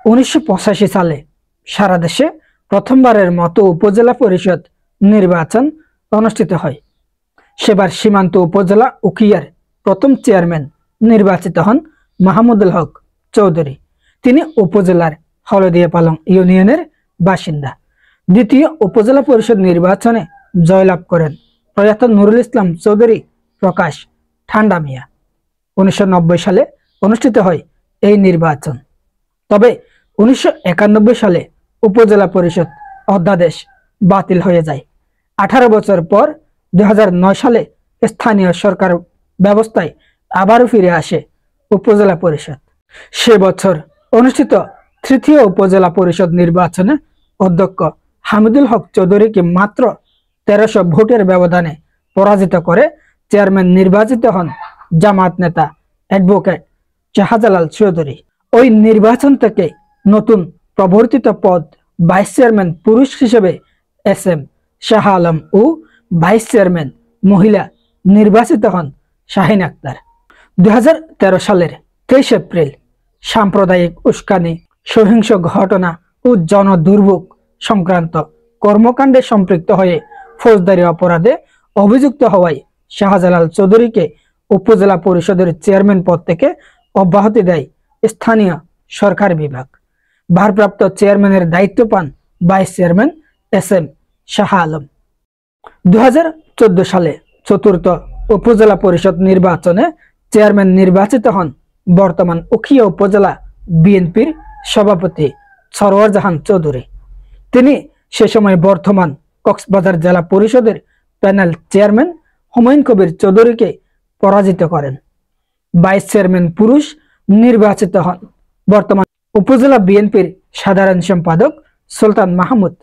1985 সালে সারা দেশে প্রথমবারের মতো উপজেলা পরিষদ নির্বাচন অনুষ্ঠিত হয়। সেবার সীমান্ত উপজেলা উখিয়ার প্রথম চেয়ারম্যান নির্বাচিত হন মাহমুদুল হক চৌধুরী। তিনি উপজেলার হলদিয়া পালং ইউনিয়নের বাসিন্দা। দ্বিতীয় উপজেলা পরিষদ নির্বাচনে জয়লাভ করেন প্রয়াত নুরুল ইসলাম চৌধুরী প্রকাশ ঠান্ডা মিয়া। 1990 সালে অনুষ্ঠিত হয় এই নির্বাচন। তবে 1991 সালে উপজেলা পরিষদ অধ্যাদেশ বাতিল হয়ে যায়। 18 বছর পর 2009 সালে স্থানীয় সরকার ব্যবস্থায় আবারও ফিরে আসে উপজেলা পরিষদ। সে বছর অনুষ্ঠিত তৃতীয় উপজেলা পরিষদ নির্বাচনে অধ্যক্ষ হামিদুল হক চৌধুরীকে মাত্র 1300 ভোটের ব্যবধানে পরাজিত করে চেয়ারম্যান নির্বাচিত হন জামায়াত নেতা অ্যাডভোকেট শাহজালাল চৌধুরী। ওই নির্বাচন থেকে নতুন প্রবর্তিত পদ ভাইস চেয়ারম্যান পুরুষ হিসেবে SM শাহ আলম ও ভাইস চেয়ারম্যান মহিলা নির্বাচিত হন শাহিন আক্তার। 2013 সালের 23 এপ্রিল সাম্প্রদায়িক উস্কানি, সহিংস ঘটনা ও জনদুর্ভোগ সংক্রান্ত কর্মকাণ্ডে সম্পৃক্ত হয়ে ফৌজদারি অপরাধে অভিযুক্ত হওয়ায় শাহজালাল চৌধুরীকে উপজেলা পরিষদের চেয়ারম্যান পদ থেকে অব্যাহতি দেয় স্থানীয় সরকার বিভাগ। ভারপ্রাপ্ত চেয়ারম্যানের দায়িত্ব পান vice chairman SM Shah Alam. 2014 সালে চতুর্থ উপজেলা পরিষদ নির্বাচনে চেয়ারম্যান নির্বাচিত হন বর্তমান উখিয়া উপজেলা বিএনপির সভাপতি সরওয়ার জাহান চৌধুরী। তিনি সে সময় বর্তমান কক্সবাজার জেলা পরিষদের প্যানেল চেয়ারম্যান হুমায়ুন কবির চৌধুরীকে পরাজিত করেন। ভাইস চেয়ারম্যান পুরুষ নির্বাচিত হন বর্তমান উপজেলা বিএনপির সাধারণ সম্পাদক সুলতান মাহমুদ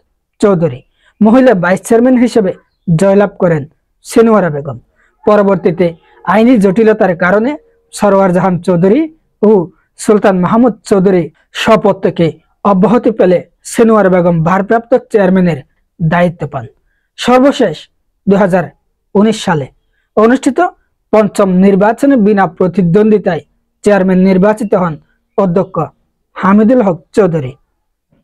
চৌধুরী। মহিলা ভাইস চেয়ারম্যান হিসেবে জয়লাভ করেন সিনোয়ারা বেগম। পরবর্তীতে আইনি জটিলতার কারণে সরওয়ার জাহান চৌধুরী ও সুলতান মাহমুদ চৌধুরী শপথ থেকে অব্যাহতি পেলে সিনোয়ারা বেগম ভারপ্রাপ্ত চেয়ারম্যানের দায়িত্ব পান। সর্বশেষ 2019 সালে অনুষ্ঠিত পঞ্চম নির্বাচনে বিনা প্রতিদ্বন্দ্বিতায় চেয়ারম্যান নির্বাচিত হন অধ্যক্ষ হামিদুল হক চৌধুরী।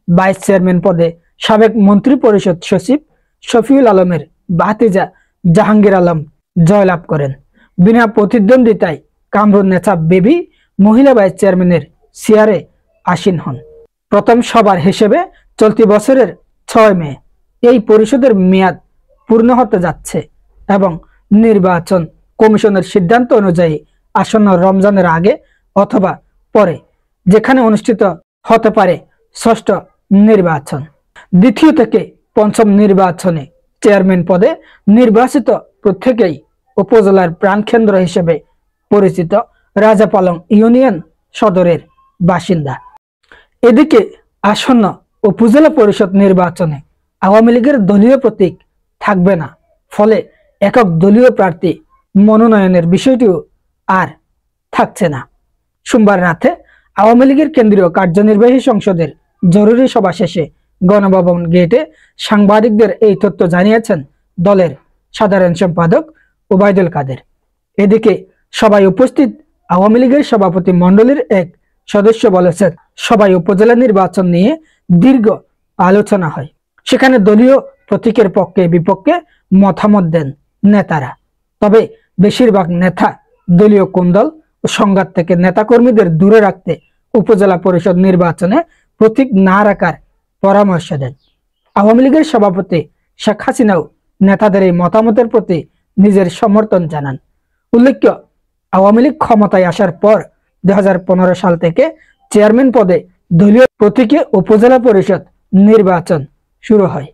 ভাইস চেয়ারম্যান পদে সাবেক মন্ত্রী পরিষদ সচিব শফিউল আলমের ভাতিজা জাহাঙ্গীর আলম জয়লাভ করেন। বিনা প্রতিদ্বন্দ্বিতায় কামরুন নেছা বেবি মহিলা ভাইস চেয়ারম্যানের চেয়ারে আসীন হন। প্রথম সবার হিসেবে চলতি বছরের 6 মে এই পরিষদের মেয়াদ পূর্ণ হতে যাচ্ছে এবং নির্বাচন কমিশনের সিদ্ধান্ত অনুযায়ী আসন্ন রমজানের আগে অথবা পরে যেখানে অনুষ্ঠিত হতে পারে ষষ্ঠ নির্বাচন। দ্বিতীয় থেকে পঞ্চম নির্বাচনে চেয়ারম্যান পদে নির্বাচিত প্রত্যেকেই উপজেলার প্রাণকেন্দ্র হিসেবে পরিচিত রাজাপালং ইউনিয়ন সদরের বাসিন্দা। এদিকে আসন্ন উপজেলা পরিষদ নির্বাচনে আওয়ামী লীগের দলীয় প্রতীক থাকবে না, ফলে একক দলীয় প্রার্থী মনোনয়নের বিষয়টিও আর থাকছে না। সোমবার রাতে আওয়ামী লীগের কেন্দ্রীয় কার্যনির্বাহী সংসদের জরুরি সভা শেষে গণভবন গেটে সাংবাদিকদের এই তথ্য জানিয়েছেন দলের সাধারণ সম্পাদক ওবায়দুল কাদের। এদিকে সবাই উপস্থিত আওয়ামী লীগের সভাপতি মণ্ডলীর এক সদস্য বলেছেন, সবাই উপজেলা নির্বাচন নিয়ে দীর্ঘ আলোচনা হয়। সেখানে দলীয় প্রতীকের পক্ষে বিপক্ষে মতামত দেন নেতারা। তবে বেশিরভাগ নেতা দলীয় কোন্দল ও সংঘাত থেকে নেতাকর্মীদের দূরে রাখতে উপজেলা পরিষদ নির্বাচনে প্রতীক না রাখার পরামর্শ দেন। আওয়ামী লীগের সভাপতি শেখ হাসিনাও নেতাদের এই মতামতের প্রতি নিজের সমর্থন জানান। উল্লেখ্য, আওয়ামী লীগ ক্ষমতায় আসার পর 2015 সাল থেকে চেয়ারম্যান পদে দলীয় প্রতীকে উপজেলা পরিষদ নির্বাচন শুরু হয়।